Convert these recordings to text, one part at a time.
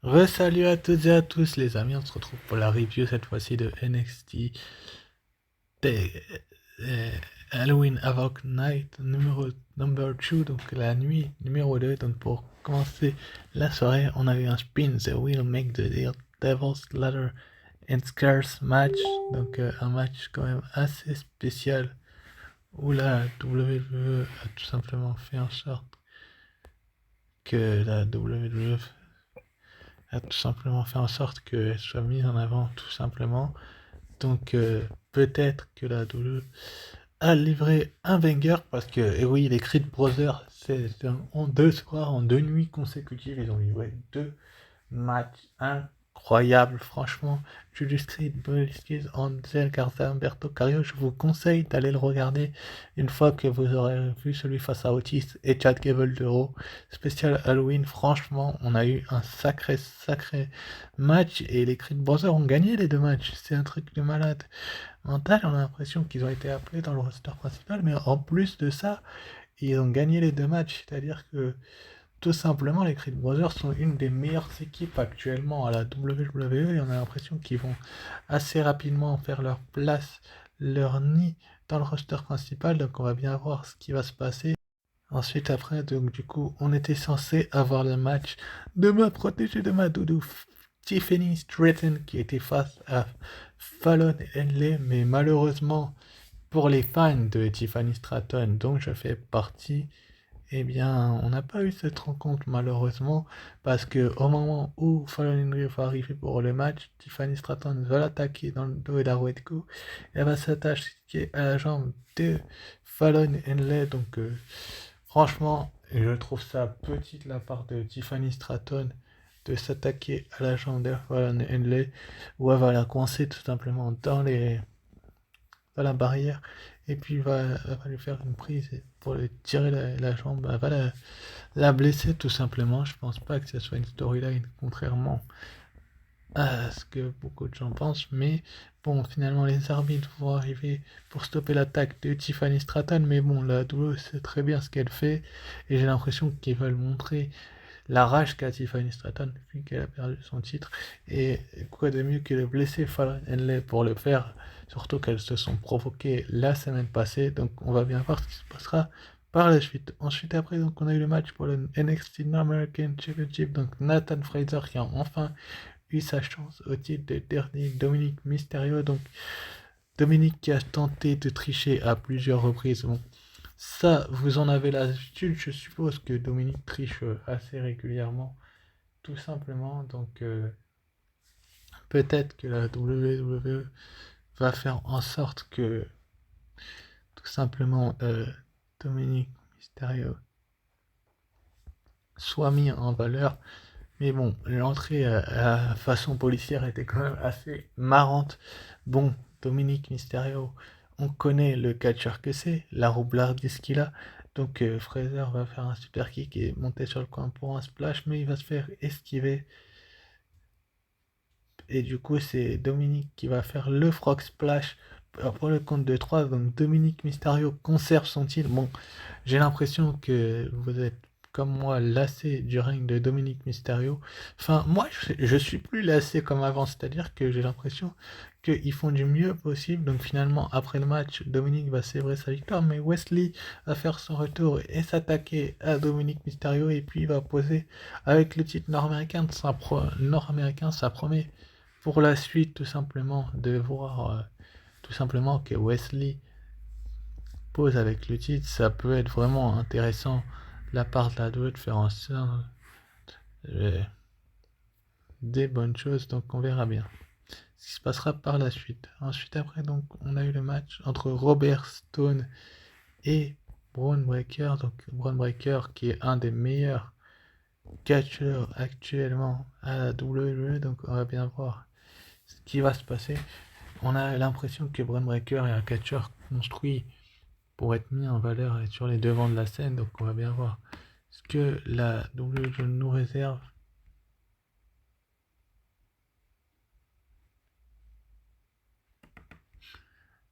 Salut à toutes et à tous les amis, on se retrouve pour la review cette fois-ci de NXT euh, Halloween Havoc Night numéro number 2, donc la nuit numéro 2. Donc pour commencer la soirée, on a eu un spin, The Will Make the Deal, Devil's Ladder and Scarce match, donc un match quand même assez spécial où la WWE a tout simplement fait en sorte que la WWE a tout simplement fait en sorte qu'elle soit mise en avant, tout simplement. Donc peut-être que la WWE a livré un banger parce que, et oui, les Creed Brothers, c'est en 2 soirs, en 2 nuits consécutives, ils ont livré 2 matchs incroyables, franchement. Julius Creed, Boris Ansel Garza, Humberto Carrillo, je vous conseille d'aller le regarder une fois que vous aurez vu celui face à Otis et Chad Gable de Raw. Spécial Halloween, franchement, on a eu un sacré match et les Creed Brothers ont gagné les 2 matchs. C'est un truc de malade mental. On a l'impression qu'ils ont été appelés dans le roster principal, mais en plus de ça, ils ont gagné les 2 matchs. C'est-à-dire que tout simplement, les Creed Brothers sont une des meilleures équipes actuellement à la WWE et on a l'impression qu'ils vont assez rapidement faire leur place, leur nid dans le roster principal. Donc on va bien voir ce qui va se passer. Ensuite, après, donc du coup, on était censé avoir le match de ma protégée de ma doudou, Tiffany Stratton, qui était face à Fallon Henley, mais malheureusement, pour les fans de Tiffany Stratton, dont je fais partie, eh bien, on n'a pas eu cette rencontre malheureusement, parce que au moment où Fallon Henley va arriver pour le match, Tiffany Stratton va l'attaquer dans le dos et la coup. Elle va s'attacher à la jambe de Fallon Henley, donc franchement, je trouve ça petit de la part de Tiffany Stratton de s'attaquer à la jambe de Fallon Henley, où elle va la coincer tout simplement dans la barrière, et puis va lui faire une prise pour lui tirer la jambe, elle va la blesser tout simplement. Je pense pas que ce soit une storyline, contrairement à ce que beaucoup de gens pensent, mais bon, finalement les arbitres vont arriver pour stopper l'attaque de Tiffany Stratton, mais bon, la WWE sait très bien ce qu'elle fait, et j'ai l'impression qu'ils veulent montrer la rage qu'a Tiffany Stratton depuis qu'elle a perdu son titre, et quoi de mieux que de blesser Fallon Henley pour le faire, surtout qu'elles se sont provoquées la semaine passée, donc on va bien voir ce qui se passera par la suite. Ensuite, après, donc on a eu le match pour le NXT North American Championship, donc Nathan Fraser qui a enfin eu sa chance au titre de dernier Dominique Mysterio. Donc Dominique qui a tenté de tricher à plusieurs reprises. Bon, ça, vous en avez l'habitude. Je suppose que Dominique triche assez régulièrement, tout simplement. Donc peut-être que la WWE va faire en sorte que tout simplement Dominique Mysterio soit mis en valeur. Mais bon, l'entrée à façon policière était quand même assez marrante. Bon, Dominique Mysterio, on connaît le catcheur que c'est, la roublardise qu'il a. Donc Fraser va faire un super kick et monter sur le coin pour un splash, mais il va se faire esquiver. Et du coup, c'est Dominique qui va faire le frog splash pour le compte de 3. Donc Dominique Mysterio conserve son titre. Bon, j'ai l'impression que vous êtes comme moi lassé du règne de Dominique Mysterio. Enfin, moi, je suis plus lassé comme avant, c'est-à-dire que j'ai l'impression qu'ils font du mieux possible. Donc finalement, après le match, Dominique va célébrer sa victoire, mais Wesley va faire son retour et s'attaquer à Dominique Mysterio, et puis il va poser avec le titre nord-américain. Nord-américain, ça promet pour la suite tout simplement de voir tout simplement que Wesley pose avec le titre. Ça peut être vraiment intéressant de la part de la WWE de faire en sorte euh, des bonnes choses, donc on verra bien ce qui se passera par la suite. Ensuite, après, donc on a eu le match entre Robert Stone et Braun Breaker. Donc Braun Breaker qui est un des meilleurs catcheurs actuellement à la WWE, donc on va bien voir ce qui va se passer. On a l'impression que Braun Breaker est un catcheur construit pour être mis en valeur et sur les devants de la scène, donc on va bien voir ce que la WWE nous réserve.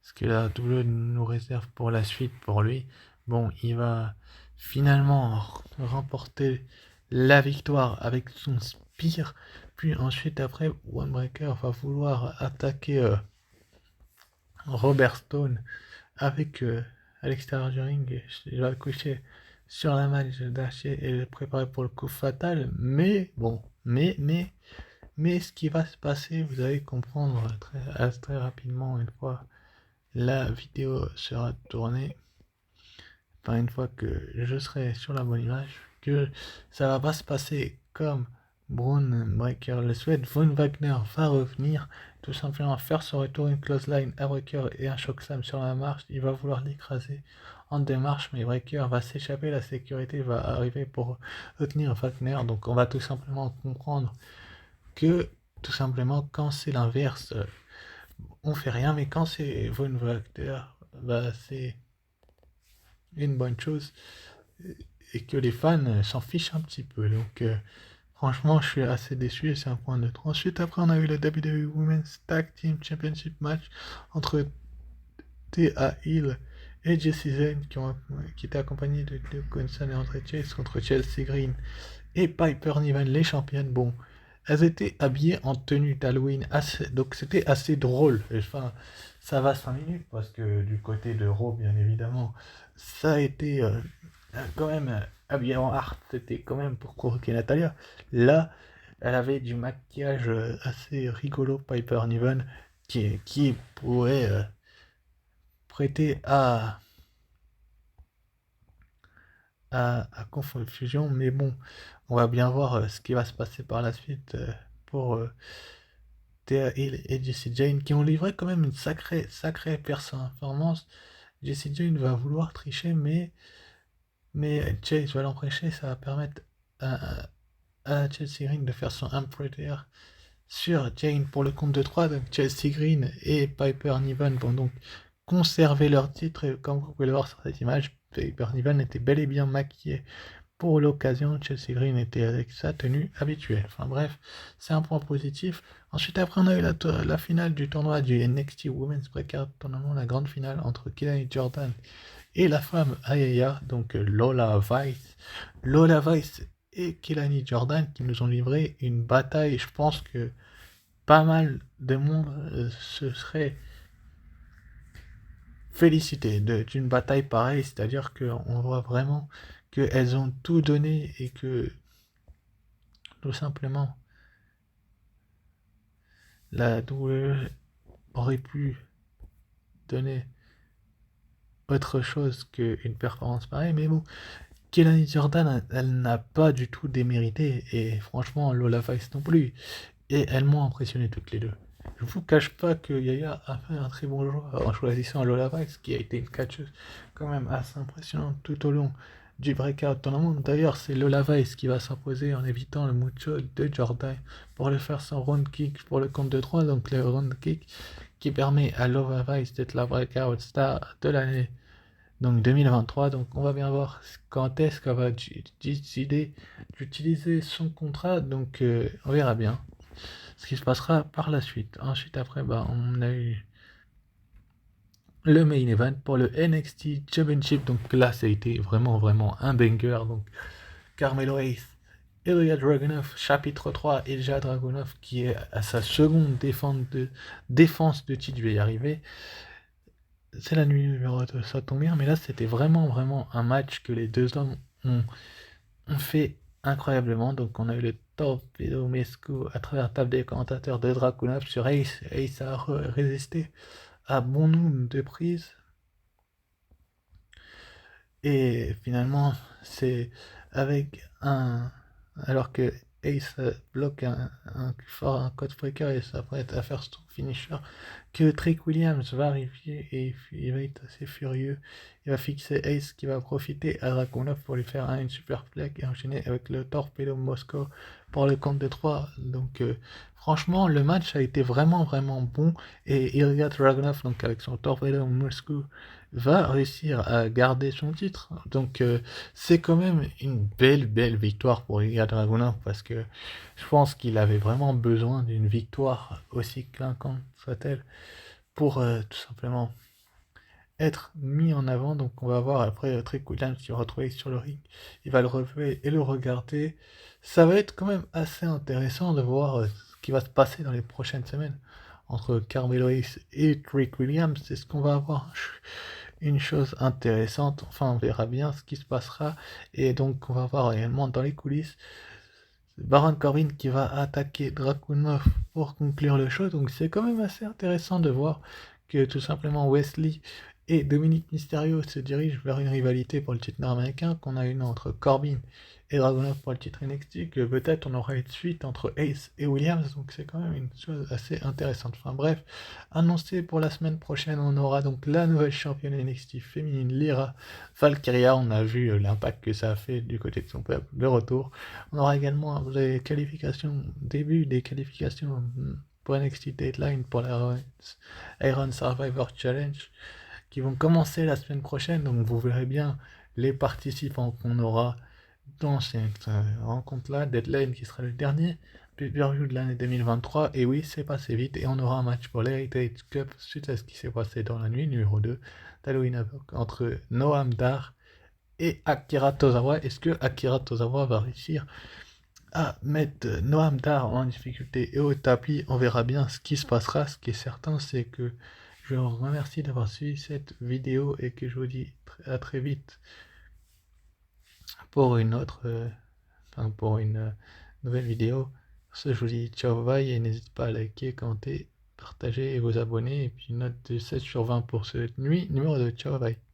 Ce que la WWE nous réserve pour la suite pour lui. Bon, il va finalement remporter la victoire avec son pire. Puis ensuite, après, One Breaker va vouloir attaquer Robert Stone avec à l'extérieur du ring. Il va le coucher sur la malle d'Archer et le préparer pour le coup fatal. Mais bon, mais ce qui va se passer, vous allez comprendre très rapidement une fois la vidéo sera tournée. Enfin, une fois que je serai sur la bonne image, que ça va pas se passer comme Braun Breaker le souhaite. Von Wagner va revenir, tout simplement faire son retour, une clothesline à Breaker et un chokeslam sur la marche. Il va vouloir l'écraser en démarche, mais Breaker va s'échapper, la sécurité va arriver pour retenir Wagner. Donc on va tout simplement comprendre que, tout simplement, quand c'est l'inverse, on fait rien, mais quand c'est Von Wagner, bah, c'est une bonne chose et que les fans s'en fichent un petit peu. Donc, franchement, je suis assez déçu et c'est un point neutre. Ensuite, après, on a eu le WWE Women's Tag Team Championship match entre Thea Hill et Jessie Zane qui étaient accompagnés de Luke Gunson et Andre Chase contre Chelsea Green et Piper Niven, les championnes. Bon, elles étaient habillées en tenue d'Halloween, donc c'était assez drôle. Enfin, ça va 5 minutes parce que du côté de Raw, bien évidemment, ça a été quand même habillé en art, c'était quand même pour provoquer Natalia. Là, elle avait du maquillage assez rigolo, Piper Niven, qui pourrait prêter à confusion, mais bon, on va bien voir ce qui va se passer par la suite pour Thea Hill et Jessie Jane, qui ont livré quand même une sacrée performance. Jessie Jane va vouloir tricher, mais Chase va l'empêcher. Ça va permettre à Chelsea Green de faire son Unpredator sur Jane pour le compte de 3. Donc Chelsea Green et Piper Niven vont donc conserver leur titre, et comme vous pouvez le voir sur cette image, Piper Niven était bel et bien maquillée pour l'occasion. Chelsea Green était avec sa tenue habituelle. Enfin bref, c'est un point positif. Ensuite, après, on a eu la finale du tournoi du NXT Women's Breakout Tournament, la grande finale entre Kelani Jordan et la femme Ayaya, donc Lola Vice. Lola Vice et Kelani Jordan qui nous ont livré une bataille. Je pense que pas mal de monde se serait félicité d'une bataille pareille, c'est-à-dire qu'on voit vraiment qu'elles ont tout donné et que tout simplement la WWE aurait pu donner autre chose qu'une performance pareille, mais bon, Kelani Jordan, elle n'a pas du tout démérité, et franchement, Lola Vice non plus, et elles m'ont impressionné toutes les deux. Je vous cache pas que Yaya a fait un très bon choix en choisissant Lola Vice, qui a été une catcheuse quand même assez impressionnante tout au long du breakout tournament. D'ailleurs, c'est Lola Vice qui va s'imposer en évitant le mucho de Jordan pour le faire son round kick pour le compte de 3, donc le round kick qui permet à Lola Vice d'être la breakout star de l'année, donc 2023. Donc on va bien voir quand est-ce qu'elle va décider d'utiliser son contrat, donc on verra bien ce qui se passera par la suite. Ensuite, après, on a eu le main event pour le NXT Championship. Donc là, ça a été vraiment un banger. Donc Carmelo Hayes, Ilya Dragunov, chapitre 3, Ilya Dragunov qui est à sa seconde défense de titre, je vais y arriver. C'est la nuit numéro 2, ça tombe bien, mais là c'était vraiment un match que les deux hommes ont fait incroyablement. Donc on a eu le torpedo Mesco à travers la table des commentateurs de Dragunov sur Ace. Ace a résisté à bon nombre de prises. Et finalement, c'est avec alors que Ace bloque un code breaker et s'apprête à faire son finisher, que Trick Williams va arriver et il va être assez furieux. Il va fixer Ace qui va profiter à Dragunov pour lui faire une super flag et enchaîner avec le torpedo Moscow pour le compte de 3. Donc franchement, le match a été vraiment bon, et Ilya Dragunov, donc avec son torpedo Moscow, va réussir à garder son titre. Donc c'est quand même une belle victoire pour Ilya Dragunov, parce que je pense qu'il avait vraiment besoin d'une victoire aussi clinquante soit-elle pour tout simplement être mis en avant. Donc on va voir après Trick Williams qui va retrouver sur le ring. Il va le relever et le regarder. Ça va être quand même assez intéressant de voir ce qui va se passer dans les prochaines semaines entre Carmelo Hayes et Trick Williams. Est-ce qu'on va avoir une chose intéressante? Enfin, on verra bien ce qui se passera. Et donc on va voir également dans les coulisses Baron Corbin qui va attaquer Dragunov pour conclure le show. Donc c'est quand même assez intéressant de voir que tout simplement Wesley et Dominic Mysterio se dirigent vers une rivalité pour le titre nord-américain, qu'on a une entre Corbin et Dragunov pour le titre NXT, que peut-être on aura une suite entre Ace et Williams, donc c'est quand même une chose assez intéressante. Enfin bref, annoncé pour la semaine prochaine, on aura donc la nouvelle championne NXT féminine, Lyra Valkyria. On a vu l'impact que ça a fait du côté de son peuple, le retour. On aura également les qualifications, début des qualifications pour NXT Dateline pour la Iron Survivor Challenge qui vont commencer la semaine prochaine. Donc vous verrez bien les participants qu'on aura dans cette rencontre-là. Deadline qui sera le dernier pay-per-view de l'année 2023. Et oui, c'est passé vite. Et on aura un match pour l'Heritage Cup suite à ce qui s'est passé dans la nuit numéro 2 d'Halloween Havoc entre Noam Dar et Akira Tozawa. Est-ce que Akira Tozawa va réussir à mettre Noam Dar en difficulté et au tapis? On verra bien ce qui se passera. Ce qui est certain, c'est que je vous remercie d'avoir suivi cette vidéo et que je vous dis à très vite pour une autre, pour une nouvelle vidéo. Sur ce, je vous dis ciao bye et n'hésitez pas à liker, commenter, partager et vous abonner. Et puis une note de 7/20 pour cette nuit numéro 2. Ciao bye.